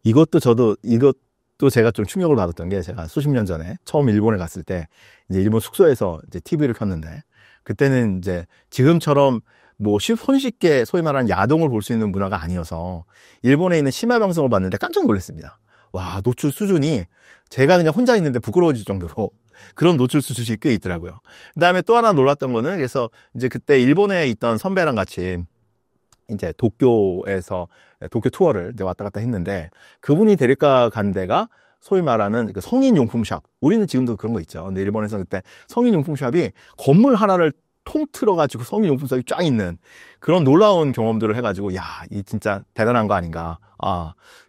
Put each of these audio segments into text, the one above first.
이것도 제가 좀 충격을 받았던 게, 제가 수십 년 전에 처음 일본에 갔을 때 이제 일본 숙소에서 이제 TV를 켰는데, 그때는 이제 지금처럼 뭐 손쉽게 소위 말하는 야동을 볼 수 있는 문화가 아니어서 일본에 있는 심야 방송을 봤는데 깜짝 놀랐습니다. 와, 노출 수준이 제가 그냥 혼자 있는데 부끄러워질 정도로 그런 노출 수준이 꽤 있더라고요. 그다음에 또 하나 놀랐던 거는, 그래서 이제 그때 일본에 있던 선배랑 같이 이제 도쿄에서 도쿄 투어를 이제 왔다 갔다 했는데, 그분이 데리고 간 데가 소위 말하는 그 성인용품샵. 우리는 지금도 그런 거 있죠. 근데 일본에서 그때 성인용품샵이 건물 하나를 통틀어가지고 성인용품샵이 쫙 있는 그런 놀라운 경험들을 해가지고, 야, 이 진짜 대단한 거 아닌가.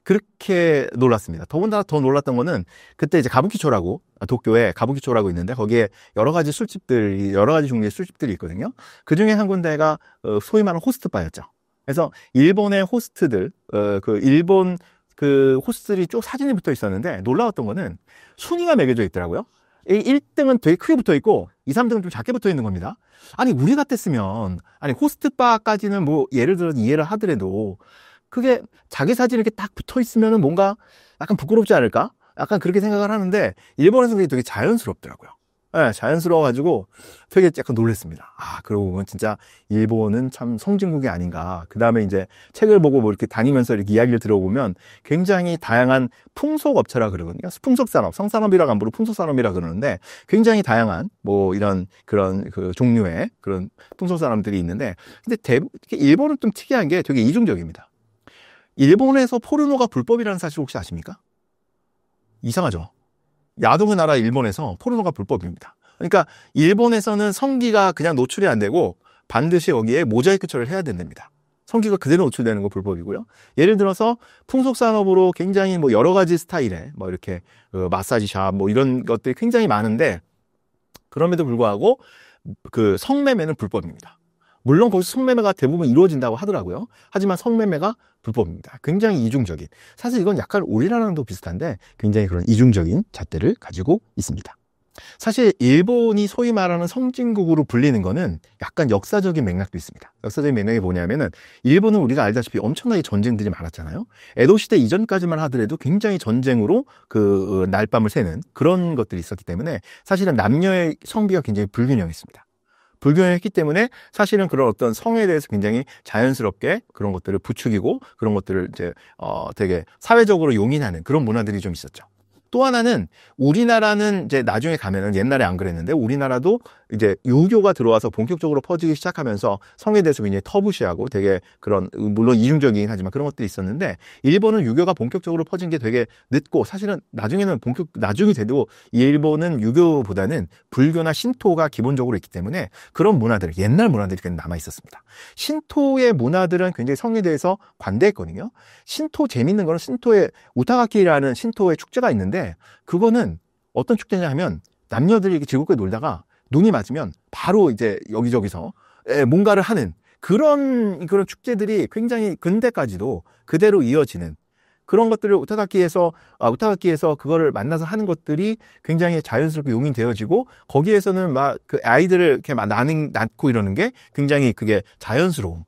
그렇게 놀랐습니다. 더군다나 더 놀랐던 거는, 그때 이제 가부키초라고, 도쿄에 가부키초라고 있는데, 거기에 여러 가지 종류의 술집들이 있거든요. 그 중에 한 군데가 소위 말하는 호스트바였죠. 그래서 일본의 호스트들, 일본 호스트들이 쭉 사진이 붙어 있었는데, 놀라웠던 거는 순위가 매겨져 있더라고요. 1등은 되게 크게 붙어 있고 2, 3등은 좀 작게 붙어 있는 겁니다. 아니, 우리 같았으면, 호스트바까지는 뭐 예를 들어 이해를 하더라도, 그게 자기 사진이 이렇게 딱 붙어 있으면은 뭔가 약간 부끄럽지 않을까? 약간 그렇게 생각을 하는데, 일본에서는 그게 되게 자연스럽더라고요. 네, 자연스러워가지고 되게 약간 놀랐습니다. 그러고 보면 진짜 일본은 참 선진국이 아닌가. 그 다음에 이제 책을 보고 뭐 이렇게 다니면서 이렇게 이야기를 들어보면 굉장히 다양한 풍속업체라 그러거든요. 풍속산업, 성산업이라고 안 부르고 풍속산업이라 그러는데, 굉장히 다양한 뭐 이런 그런 그 종류의 그런 풍속산업들이 있는데, 근데 일본은 좀 특이한 게 되게 이중적입니다. 일본에서 포르노가 불법이라는 사실 혹시 아십니까? 이상하죠? 야동의 나라 일본에서 포르노가 불법입니다. 그러니까 일본에서는 성기가 그냥 노출이 안 되고 반드시 여기에 모자이크 처리를 해야 된답니다. 성기가 그대로 노출되는 거 불법이고요. 예를 들어서 풍속산업으로 굉장히 뭐 여러 가지 스타일의 뭐 이렇게 마사지샵 뭐 이런 것들이 굉장히 많은데, 그럼에도 불구하고 그 성매매는 불법입니다. 물론 거기서 성매매가 대부분 이루어진다고 하더라고요. 하지만 성매매가 불법입니다. 굉장히 이중적인. 사실 이건 약간 우리나라랑도 비슷한데 굉장히 그런 이중적인 잣대를 가지고 있습니다. 사실 일본이 소위 말하는 선진국으로 불리는 거는 약간 역사적인 맥락도 있습니다. 역사적인 맥락이 뭐냐면은, 일본은 우리가 알다시피 엄청나게 전쟁들이 많았잖아요. 에도 시대 이전까지만 하더라도 굉장히 전쟁으로 그 날밤을 새는 그런 것들이 있었기 때문에 사실은 남녀의 성비가 굉장히 불균형했습니다. 불균형했기 때문에 사실은 그런 어떤 성에 대해서 굉장히 자연스럽게 그런 것들을 부추기고, 그런 것들을 이제 되게 사회적으로 용인하는 그런 문화들이 좀 있었죠. 또 하나는, 우리나라는 이제 나중에 가면은, 옛날에 안 그랬는데 우리나라도 이제 유교가 들어와서 본격적으로 퍼지기 시작하면서 성에 대해서 굉장히 터부시하고 되게 그런, 물론 이중적이긴 하지만 그런 것들이 있었는데, 일본은 유교가 본격적으로 퍼진 게 되게 늦고, 사실은 나중이 돼도 일본은 유교보다는 불교나 신토가 기본적으로 있기 때문에 그런 문화들, 옛날 문화들이 굉장히 남아 있었습니다. 신토의 문화들은 굉장히 성에 대해서 관대했거든요. 재밌는 거는, 신토의 우타가키라는 신토의 축제가 있는데, 그거는 어떤 축제냐 하면, 남녀들이 이렇게 즐겁게 놀다가 눈이 맞으면 바로 이제 여기저기서 뭔가를 하는 그런 축제들이 굉장히 근대까지도 그대로 이어지는 그런 것들을 우타가키에서 그거를 만나서 하는 것들이 굉장히 자연스럽게 용인되어지고, 거기에서는 막 그 아이들을 이렇게 막 낳고 이러는 게 굉장히 그게 자연스러운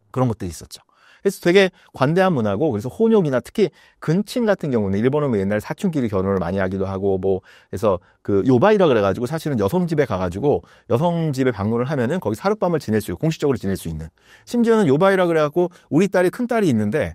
그런 것들이 있었죠. 그래서 되게 관대한 문화고, 그래서 혼욕이나 특히 근친 같은 경우는, 일본은 뭐 옛날에 사춘끼리 결혼을 많이 하기도 하고, 뭐 그래서 그 요바이라 그래가지고 사실은 여성 집에 가가지고 여성 집에 방문을 하면은 거기 하룻밤을 공식적으로 지낼 수 있는, 심지어는 요바이라 그래갖고 우리 딸이 큰 딸이 있는데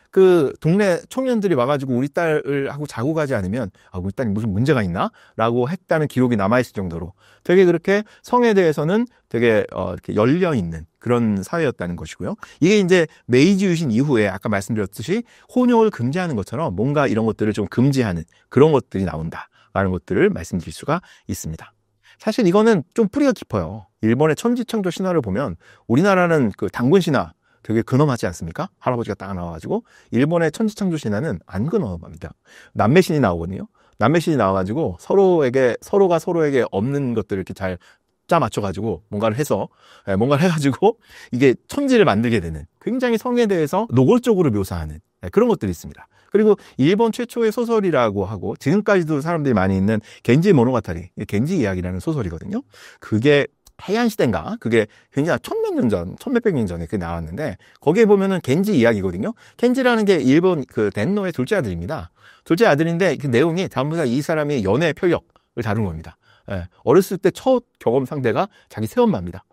그 동네 청년들이 와가지고 우리 딸을 하고 자고 가지 않으면 우리 딸이 무슨 문제가 있나? 라고 했다는 기록이 남아있을 정도로 되게 그렇게 성에 대해서는 되게 이렇게 열려있는 그런 사회였다는 것이고요. 이게 이제 메이지 유신 이후에 아까 말씀드렸듯이 혼욕을 금지하는 것처럼 뭔가 이런 것들을 좀 금지하는 그런 것들이 나온다라는 것들을 말씀드릴 수가 있습니다. 사실 이거는 좀 뿌리가 깊어요. 일본의 천지창조 신화를 보면, 우리나라는 그 당군 신화 되게 근엄하지 않습니까? 할아버지가 딱 나와가지고, 일본의 천지창조 신화는 안 근엄합니다. 남매신이 나오거든요. 남매신이 나와가지고 서로가 서로에게 없는 것들을 이렇게 잘 짜 맞춰가지고 뭔가를 해가지고 이게 천지를 만들게 되는, 굉장히 성에 대해서 노골적으로 묘사하는 그런 것들이 있습니다. 그리고 일본 최초의 소설이라고 하고 지금까지도 사람들이 많이 읽는 겐지 모노가타리, 겐지 이야기라는 소설이거든요. 그게 해안 시대인가? 그게 굉장히 천몇 년 전, 천몇백 년 전에 그게 나왔는데, 거기에 보면은 겐지 이야기거든요. 겐지라는 게 일본 그 덴노의 둘째 아들입니다. 둘째 아들인데 그 내용이 전부 다 이 사람이 연애 표력을 다룬 겁니다. 예, 어렸을 때 첫 경험 상대가 자기 새엄마입니다.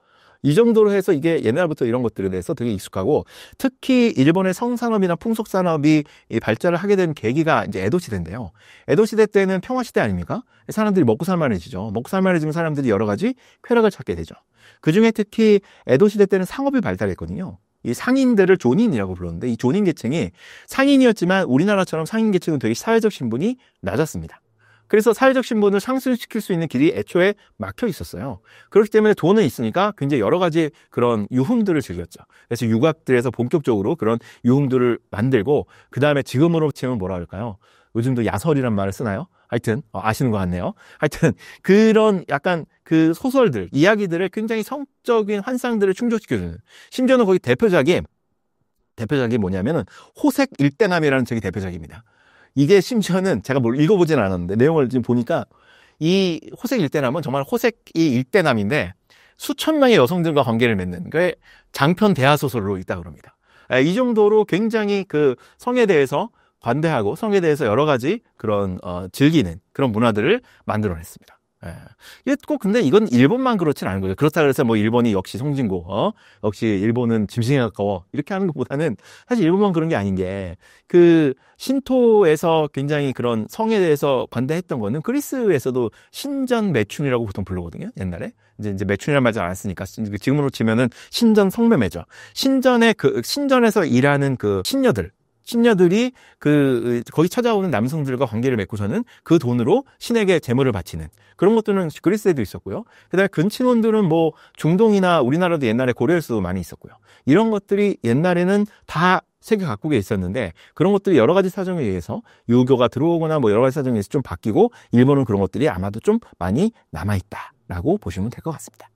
이 정도로 해서 이게 옛날부터 이런 것들에 대해서 되게 익숙하고, 특히 일본의 성산업이나 풍속산업이 발전을 하게 된 계기가 이제 에도 시대인데요. 에도 시대 때는 평화 시대 아닙니까? 사람들이 먹고 살만해지죠. 먹고 살만해지면 사람들이 여러 가지 쾌락을 찾게 되죠. 그 중에 특히 에도 시대 때는 상업이 발달했거든요. 이 상인들을 조닌이라고 불렀는데, 이 조닌 계층이 상인이었지만 우리나라처럼 상인 계층은 되게 사회적 신분이 낮았습니다. 그래서 사회적 신분을 상승시킬 수 있는 길이 애초에 막혀 있었어요. 그렇기 때문에 돈은 있으니까 굉장히 여러 가지 그런 유흥들을 즐겼죠. 그래서 유곽들에서 본격적으로 그런 유흥들을 만들고, 그 다음에 지금으로 치면 뭐라 할까요? 요즘도 야설이란 말을 쓰나요? 하여튼 아시는 것 같네요. 하여튼 그런 약간 그 소설들, 이야기들을 굉장히 성적인 환상들을 충족시켜주는, 심지어는 거기 대표작이 뭐냐면은 호색 일대남이라는 책이 대표작입니다. 이게 심지어는 제가 뭘 읽어보진 않았는데 내용을 지금 보니까, 이 호색 일대남은 정말 호색이 일대남인데 수천 명의 여성들과 관계를 맺는 그 장편 대하소설로 있다고 합니다. 이 정도로 굉장히 그 성에 대해서 관대하고 성에 대해서 여러 가지 그런 즐기는 그런 문화들을 만들어냈습니다. 이게 꼭 근데 이건 일본만 그렇진 않은 거죠. 그렇다 그래서 뭐 일본이 역시 송진고, 역시 일본은 짐승에 가까워, 이렇게 하는 것보다는 사실 일본만 그런 게 아닌 게, 그 신토에서 굉장히 그런 성에 대해서 관대했던 거는 그리스에서도 신전 매춘이라고 보통 부르거든요. 옛날에 이제 매춘이라는 말 잘 안 쓰니까 지금으로 치면은 신전 성매매죠. 신전에서 일하는 그 신녀들이 거기 찾아오는 남성들과 관계를 맺고서는 그 돈으로 신에게 제물을 바치는 그런 것들은 그리스에도 있었고요. 그다음에 근친혼들은 뭐 중동이나 우리나라도 옛날에 고려에서도 많이 있었고요. 이런 것들이 옛날에는 다 세계 각국에 있었는데, 그런 것들이 여러 가지 사정에 의해서 유교가 들어오거나 뭐 여러 가지 사정에 의해서 좀 바뀌고, 일본은 그런 것들이 아마도 좀 많이 남아있다라고 보시면 될 것 같습니다.